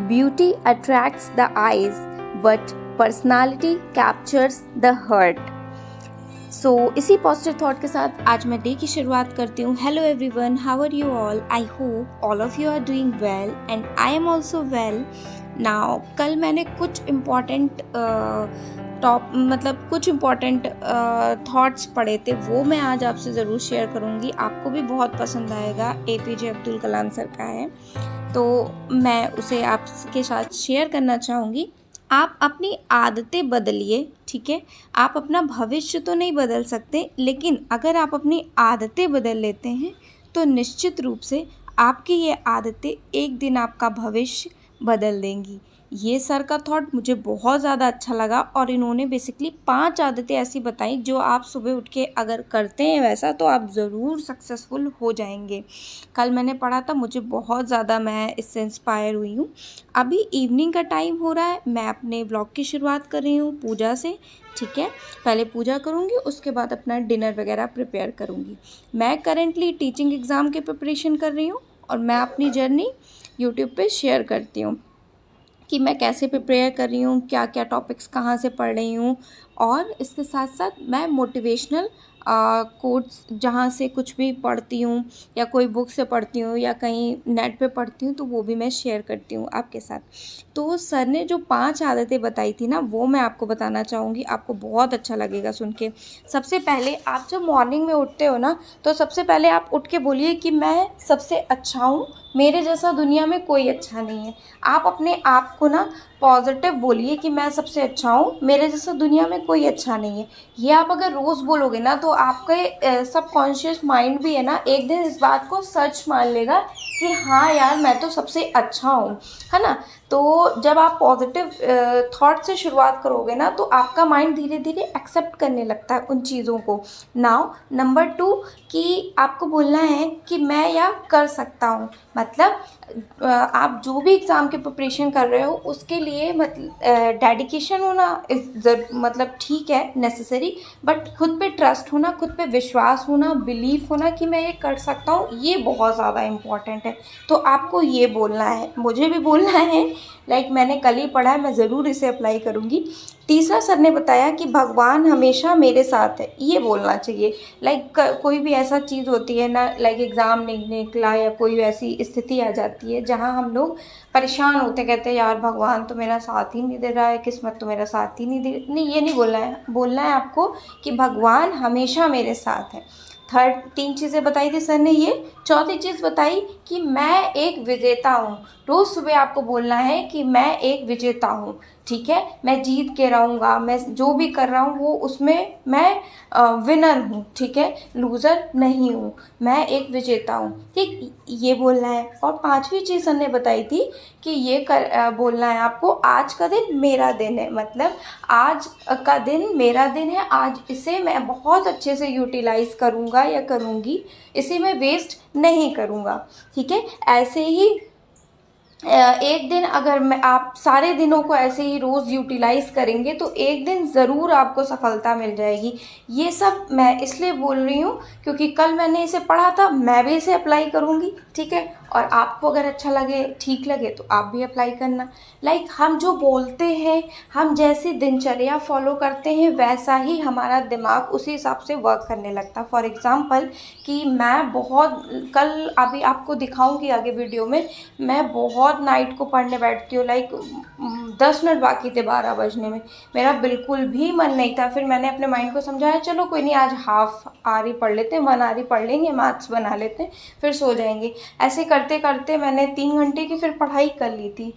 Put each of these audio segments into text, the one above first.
Beauty attracts the eyes, but personality captures the heart. सो इसी positive thought के साथ आज मैं डे की शुरुआत करती हूँ. Hello everyone, how are you all? I hope all of you are doing well and I am also well. Now कल मैंने कुछ इम्पॉर्टेंट कुछ इम्पॉर्टेंट थॉट्स पढ़े थे, वो मैं आज आपसे ज़रूर शेयर करूँगी. आपको भी बहुत पसंद आएगा. APJ अब्दुल कलाम सर का है, तो मैं उसे आपके साथ शेयर करना चाहूँगी. आप अपनी आदतें बदलिए, ठीक है. आप अपना भविष्य तो नहीं बदल सकते, लेकिन अगर आप अपनी आदतें बदल लेते हैं तो निश्चित रूप से आपकी ये आदतें एक दिन आपका भविष्य बदल देंगी. ये सर का थॉट मुझे बहुत ज़्यादा अच्छा लगा और इन्होंने बेसिकली 5 आदतें ऐसी बताई जो आप सुबह उठ के अगर करते हैं वैसा तो आप ज़रूर सक्सेसफुल हो जाएंगे. कल मैंने पढ़ा था, मुझे बहुत ज़्यादा मैं इससे इंस्पायर हुई हूँ. अभी इवनिंग का टाइम हो रहा है, मैं अपने व्लॉग की शुरुआत कर रही हूँ पूजा से, ठीक है. पहले पूजा करूँगी, उसके बाद अपना डिनर वगैरह प्रिपेयर करूँगी. मैं करेंटली टीचिंग एग्ज़ाम की प्रिपरेशन कर रही हूँ और मैं अपनी जर्नी यूट्यूब पे शेयर करती हूँ कि मैं कैसे प्रिपेयर कर रही हूँ, क्या क्या टॉपिक्स कहाँ से पढ़ रही हूँ. और इसके साथ साथ मैं मोटिवेशनल कोट्स जहाँ से कुछ भी पढ़ती हूँ या कोई बुक से पढ़ती हूँ या कहीं नेट पे पढ़ती हूँ तो वो भी मैं शेयर करती हूँ आपके साथ. तो सर ने जो 5 आदतें बताई थी ना, वो मैं आपको बताना चाहूँगी. आपको बहुत अच्छा लगेगा सुन के. सबसे पहले आप जब मॉर्निंग में उठते हो ना, तो सबसे पहले आप उठ के बोलिए कि मैं सबसे अच्छा हूँ, मेरे जैसा दुनिया में कोई अच्छा नहीं है. आप अपने आप को ना पॉजिटिव बोलिए कि मैं सबसे अच्छा हूँ, मेरे जैसा दुनिया में कोई अच्छा नहीं है. ये आप अगर रोज़ बोलोगे ना तो आपके सबकॉन्शियस माइंड भी है ना, एक दिन इस बात को सच मान लेगा कि हाँ यार, मैं तो सबसे अच्छा हूँ, है ना. तो जब आप पॉजिटिव थॉट से शुरुआत करोगे ना तो आपका माइंड धीरे धीरे एक्सेप्ट करने लगता है उन चीज़ों को. नाउ नंबर 2 कि आपको बोलना है कि मैं यह कर सकता हूँ. मतलब आप जो भी एग्ज़ाम की प्रिपरेशन कर रहे हो उसके लिए डेडिकेशन होना मतलब ठीक है, नेसेसरी, बट खुद पे ट्रस्ट होना, खुद पे विश्वास होना, बिलीफ होना कि मैं ये कर सकता हूँ, ये बहुत ज़्यादा इम्पॉर्टेंट है. तो आपको ये बोलना है, मुझे भी बोलना है. मैंने कल ही पढ़ा है, मैं ज़रूर इसे अप्लाई करूँगी. तीसरा सर ने बताया कि भगवान हमेशा मेरे साथ है, ये बोलना चाहिए. कोई भी ऐसा चीज़ होती है ना, एग्ज़ाम नहीं निकला या कोई ऐसी स्थिति आ जाती है जहाँ हम लोग परेशान होते, कहते हैं यार भगवान तो मेरा साथ ही नहीं दे रहा है, किस्मत तो मेरा साथ ही नहीं दे. नहीं, ये नहीं बोलना है. बोलना है आपको कि भगवान हमेशा मेरे साथ है. 3 चीज़ें बताई थी सर ने. ये चौथी चीज़ बताई कि मैं एक विजेता हूँ. रोज़ सुबह आपको बोलना है कि मैं एक विजेता हूँ, ठीक है. मैं जीत के रहूँगा, मैं जो भी कर रहा हूँ वो उसमें मैं विनर हूँ, ठीक है, लूज़र नहीं हूँ, मैं एक विजेता हूँ, ठीक. ये बोलना है. और 5वीं चीज़ सर ने बताई थी कि ये बोलना है आपको, आज का दिन मेरा दिन है. मतलब आज का दिन मेरा दिन है, आज इसे मैं बहुत अच्छे से यूटिलाइज़ करूँगा या करूँगी, इसे मैं वेस्ट नहीं करूँगा, ठीक है. ऐसे ही एक दिन अगर आप सारे दिनों को ऐसे ही रोज़ यूटिलाइज़ करेंगे तो एक दिन ज़रूर आपको सफलता मिल जाएगी. ये सब मैं इसलिए बोल रही हूँ क्योंकि कल मैंने इसे पढ़ा था, मैं भी इसे अप्लाई करूँगी, ठीक है. और आपको अगर अच्छा लगे, ठीक लगे तो आप भी अप्लाई करना. हम जो बोलते हैं, हम जैसी दिनचर्या फॉलो करते हैं, वैसा ही हमारा दिमाग उसी हिसाब से वर्क करने लगता है. फॉर एग्ज़ाम्पल कि मैं बहुत कल अभी आपको दिखाऊंगी आगे वीडियो में, मैं बहुत नाइट को पढ़ने बैठती हूँ. 10 मिनट बाकी थे 12 बजने में, मेरा बिल्कुल भी मन नहीं था. फिर मैंने अपने माइंड को समझाया, चलो कोई नहीं, आज हाफ आवर पढ़ लेते हैं, 1 आवर पढ़ लेंगे, मैथ्स बना लेते हैं, फिर सो जाएंगे. ऐसे करते करते मैंने 3 घंटे की फिर पढ़ाई कर ली थी.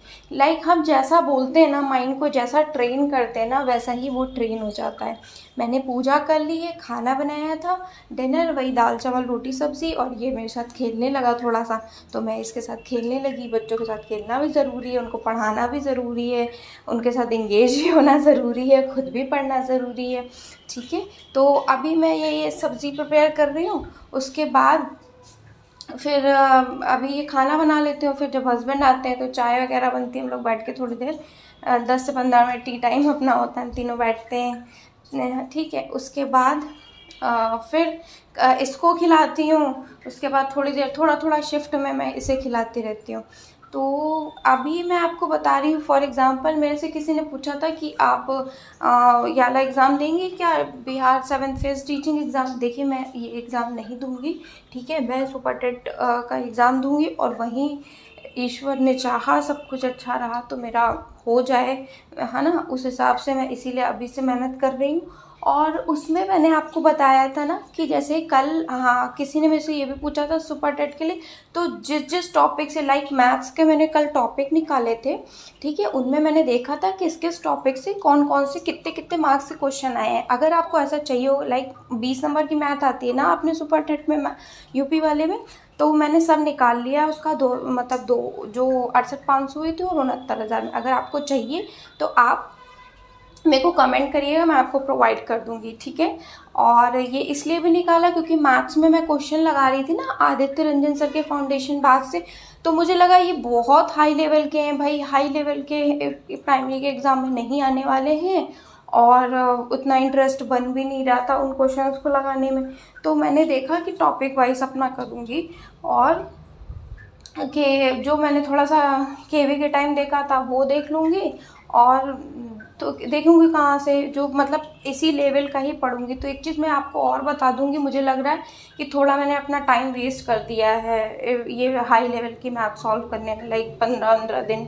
हम जैसा बोलते हैं ना, माइंड को जैसा ट्रेन करते हैं ना, वैसा ही वो ट्रेन हो जाता है. मैंने पूजा कर ली है, खाना बनाया था, डिनर वही दाल चावल रोटी सब्ज़ी, और ये मेरे साथ खेलने लगा थोड़ा सा, तो मैं इसके साथ खेलने लगी. बच्चों के साथ खेलना भी ज़रूरी है, उनको पढ़ाना भी ज़रूरी है, उनके साथ इंगेज भी होना ज़रूरी है, खुद भी पढ़ना ज़रूरी है, ठीक है. तो अभी मैं ये सब्ज़ी प्रिपेयर कर रही हूँ. उसके बाद फिर अभी ये खाना बना लेती हूँ. फिर जब हस्बैंड आते हैं तो चाय वगैरह बनती है, हम लोग बैठ के थोड़ी देर 10 से 15 मिनट टी टाइम अपना होता है, हम तीनों बैठते हैं, ठीक है. उसके बाद फिर इसको खिलाती हूँ. उसके बाद थोड़ी देर थोड़ा थोड़ा शिफ्ट में मैं इसे खिलाती रहती हूँ, तो अभी मैं आपको बता रही हूँ, फॉर एग्ज़ाम्पल मेरे से किसी ने पूछा था कि आप याला एग्ज़ाम देंगे क्या, Bihar 7th phase teaching exam. देखिए मैं ये एग्ज़ाम नहीं दूँगी, ठीक है, मैं सुपर टेट का एग्ज़ाम दूँगी, और वहीं ईश्वर ने चाहा सब कुछ अच्छा रहा तो मेरा हो जाए, है ना, उस हिसाब से मैं इसीलिए अभी से मेहनत कर रही हूँ। और उसमें मैंने आपको बताया था ना कि जैसे कल, हाँ, किसी ने मेरे से ये भी पूछा था सुपर टेट के लिए, तो जिस जिस टॉपिक से, लाइक मैथ्स के मैंने कल टॉपिक निकाले थे, ठीक है, उनमें मैंने देखा था किस किस टॉपिक से कौन कौन से कितने कितने मार्क्स से क्वेश्चन आए हैं। अगर आपको ऐसा चाहिए हो, लाइक 20 नंबर की मैथ आती है ना अपने सुपर टेट में, यूपी वाले में, तो मैंने सब निकाल लिया उसका, दो मतलब दो जो 68,500 हुई थी और 69,000 में। अगर आपको चाहिए तो आप मेरे को कमेंट करिएगा, मैं आपको प्रोवाइड कर दूंगी, ठीक है। और ये इसलिए भी निकाला क्योंकि मैथ्स में मैं क्वेश्चन लगा रही थी ना आदित्य रंजन सर के फाउंडेशन बैच से, तो मुझे लगा ये बहुत हाई लेवल के हैं भाई, हाई लेवल के प्राइमरी के एग्ज़ाम में नहीं आने वाले हैं, और उतना इंटरेस्ट बन भी नहीं रहा था उन क्वेश्चंस को लगाने में। तो मैंने देखा कि टॉपिक वाइज अपना करूँगी, और कि जो मैंने थोड़ा सा केवी के टाइम देखा था वो देख लूँगी, और तो देखूँगी कहाँ से, जो मतलब इसी लेवल का ही पढ़ूँगी। तो एक चीज़ मैं आपको और बता दूँगी, मुझे लग रहा है कि थोड़ा मैंने अपना टाइम वेस्ट कर दिया है ये हाई लेवल की मैथ सॉल्व करने में, लाइक 15-15 दिन।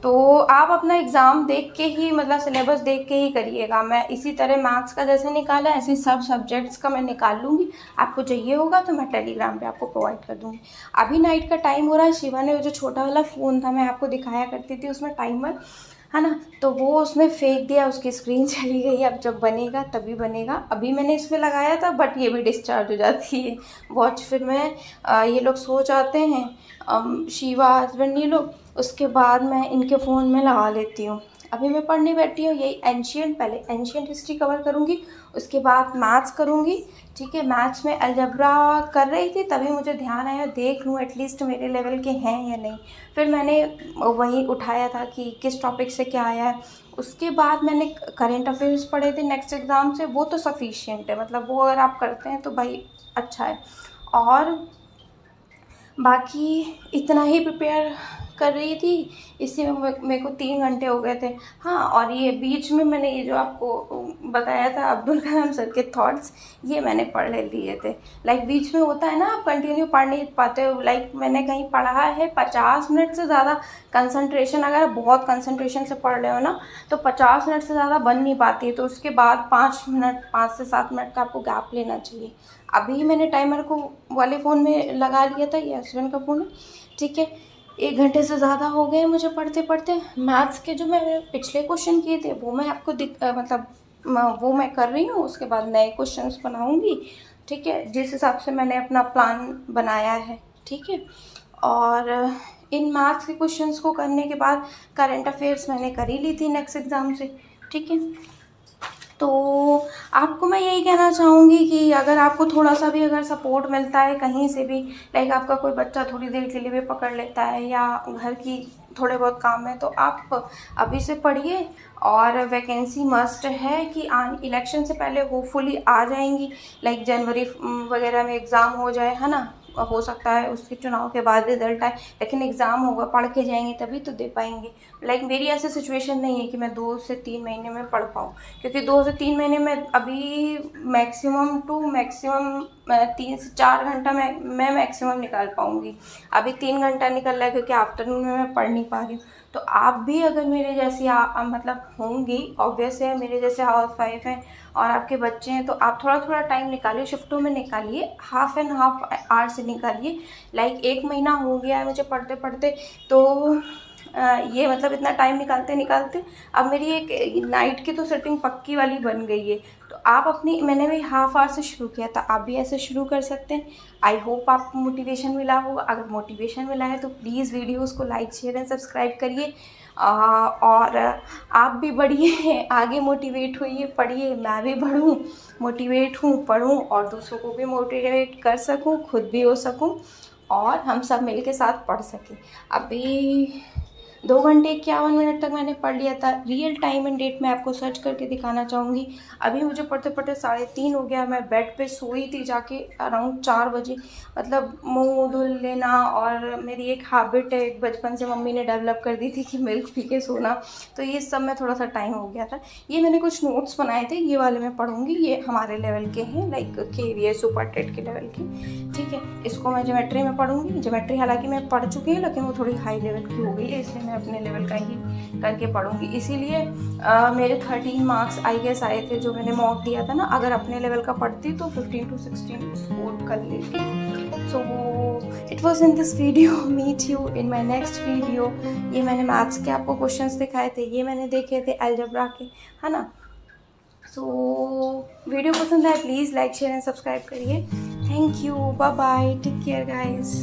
तो आप अपना एग्ज़ाम देख के ही, मतलब सिलेबस देख के ही करिएगा। मैं इसी तरह मैथ्स का जैसे निकाला ऐसे सब सब्जेक्ट्स का मैं निकाल लूँगी। आपको चाहिए होगा तो मैं टेलीग्राम पे आपको प्रोवाइड कर दूँगी। अभी नाइट का टाइम हो रहा है, शिवा ने जो छोटा वाला फ़ोन था मैं आपको दिखाया करती थी उसमें टाइमर, है ना, तो वो उसमें फेंक दिया, उसकी स्क्रीन चली गई। अब जब बनेगा तभी बनेगा। अभी मैंने इसमें लगाया था बट ये भी डिस्चार्ज हो जाती है वॉच। फिर मैं ये लोग सो जाते हैं, शिवा, हस्बैंड, ये लोग, उसके बाद मैं इनके फ़ोन में लगा लेती हूँ। अभी मैं पढ़ने बैठी हूँ यही एंशिएंट, पहले एंशिएंट हिस्ट्री कवर करूँगी, उसके बाद मैथ्स करूँगी, ठीक है। मैथ्स में अलजबरा कर रही थी तभी मुझे ध्यान आया देख लूँ एटलीस्ट मेरे लेवल के हैं या नहीं। फिर मैंने वही उठाया था कि किस टॉपिक से क्या आया है। उसके बाद मैंने करेंट अफेयर्स पढ़े थे नेक्स्ट एग्ज़ाम से, वो तो सफिशिएंट है, मतलब वो अगर आप करते हैं तो भाई अच्छा है। और बाकी इतना ही प्रिपेयर कर रही थी, इसी में मेरे को 3 घंटे हो गए थे। हाँ, और ये बीच में मैंने ये जो आपको बताया था अब्दुल कलाम सर के थॉट्स, ये मैंने पढ़ लिए थे। लाइक बीच में होता है ना, आप कंटिन्यू पढ़ नहीं पाते हो। लाइक मैंने कहीं पढ़ा है 50 मिनट से ज़्यादा कंसंट्रेशन, अगर आप बहुत कंसंट्रेशन से पढ़ रहे हो ना तो 50 मिनट से ज़्यादा बन नहीं पाती है। तो उसके बाद 5 मिनट, 5 से 7 मिनट का आपको गैप लेना चाहिए। अभी मैंने टाइमर को वाले फ़ोन में लगा लिया था, ये हस्बैंड का फ़ोन है, ठीक है। 1 घंटे से ज़्यादा हो गए मुझे पढ़ते पढ़ते। मैथ्स के जो मैंने पिछले क्वेश्चन किए थे वो मैं आपको मतलब वो मैं कर रही हूँ। उसके बाद नए क्वेश्चंस बनाऊँगी, ठीक है, जिस हिसाब से मैंने अपना प्लान बनाया है, ठीक है। और इन मैथ्स के क्वेश्चंस को करने के बाद करंट अफेयर्स मैंने कर ही ली थी नेक्स्ट एग्ज़ाम से, ठीक है। तो आपको मैं यही कहना चाहूँगी कि अगर आपको थोड़ा सा भी अगर सपोर्ट मिलता है कहीं से भी, लाइक आपका कोई बच्चा थोड़ी देर के लिए भी पकड़ लेता है या घर की थोड़े बहुत काम है, तो आप अभी से पढ़िए। और वैकेंसी मस्ट है कि इलेक्शन से पहले होपफुली आ जाएंगी, लाइक जनवरी वगैरह में एग्ज़ाम हो जाए, है ना, हो सकता है उसके चुनाव के बाद रिजल्ट आए, लेकिन एग्ज़ाम होगा, पढ़ के जाएंगे तभी तो दे पाएंगे। लाइक मेरी ऐसी सिचुएशन नहीं है कि मैं 2 से 3 महीने में पढ़ पाऊँ, क्योंकि 2 से 3 महीने में अभी मैक्सिमम 3 से 4 घंटा मैं मैक्सिमम निकाल पाऊँगी। अभी 3 घंटा निकल रहा है क्योंकि आफ्टरनून में मैं पढ़ नहीं पा रही हूँ। तो आप भी अगर मेरे जैसी मतलब होंगी, ऑब्वियस है, मेरे जैसे हाउस वाइफ हैं और आपके बच्चे हैं, तो आप थोड़ा थोड़ा टाइम निकालिए, शिफ्टों में निकालिए, हाफ एंड हाफ आवर से निकालिए। लाइक 1 महीना हो गया है मुझे पढ़ते पढ़ते, तो ये मतलब इतना टाइम निकालते निकालते अब मेरी एक नाइट की तो सेटिंग पक्की वाली बन गई है। तो आप अपनी, मैंने भी हाफ आवर से शुरू किया था, आप भी ऐसे शुरू कर सकते हैं। आई होप आपको मोटिवेशन मिला होगा। अगर मोटिवेशन मिला है तो प्लीज़ वीडियोज़ को लाइक, शेयर एंड सब्सक्राइब करिए। और आप भी बढ़िए, आगे मोटिवेट होइए, पढ़िए, मैं भी बढ़ूँ, मोटिवेट हूँ, पढ़ूँ और दूसरों को भी मोटिवेट कर सकूँ, खुद भी हो सकूँ और हम सब मिल के साथ पढ़ सकें। अभी 2 घंटे 51 मिनट तक मैंने पढ़ लिया था। रियल टाइम एंड डेट मैं आपको सर्च करके दिखाना चाहूँगी। अभी मुझे पढ़ते पढ़ते 3:30 हो गया। मैं बेड पे सोई थी जाके अराउंड 4 बजे। मतलब मुँह धुल लेना, और मेरी एक हैबिट है, एक बचपन से मम्मी ने डेवलप कर दी थी कि मिल्क पी के सोना, तो ये सब में थोड़ा सा टाइम हो गया था। ये मैंने कुछ नोट्स बनाए थे, ये वाले मैं पढ़ूँगी। ये हमारे लेवल के हैं, लाइक KVA सुपर टेट के लेवल के, ठीक है। इसको मैं ज्योमेट्री में पढ़ूँगी। ज्योमेट्री हालांकि मैं पढ़ चुकी हूँ, लेकिन वो थोड़ी हाई लेवल की हो गई है, इसलिए मैं अपने लेवल का ही करके पढ़ूँगी। इसीलिए मेरे 13 मार्क्स आई गेस आए थे जो मैंने मॉक दिया था ना। अगर अपने लेवल का पढ़ती तो 15 to 16 स्कोर कर लेती। So it was in this video, meet you in my next video. ये मैंने मैथ्स के आपको क्वेश्चंस दिखाए थे, ये मैंने देखे थे अलजेब्रा के, है ना। सो वीडियो पसंद आए please like share and subscribe करिए। Thank you, bye bye, take care guys.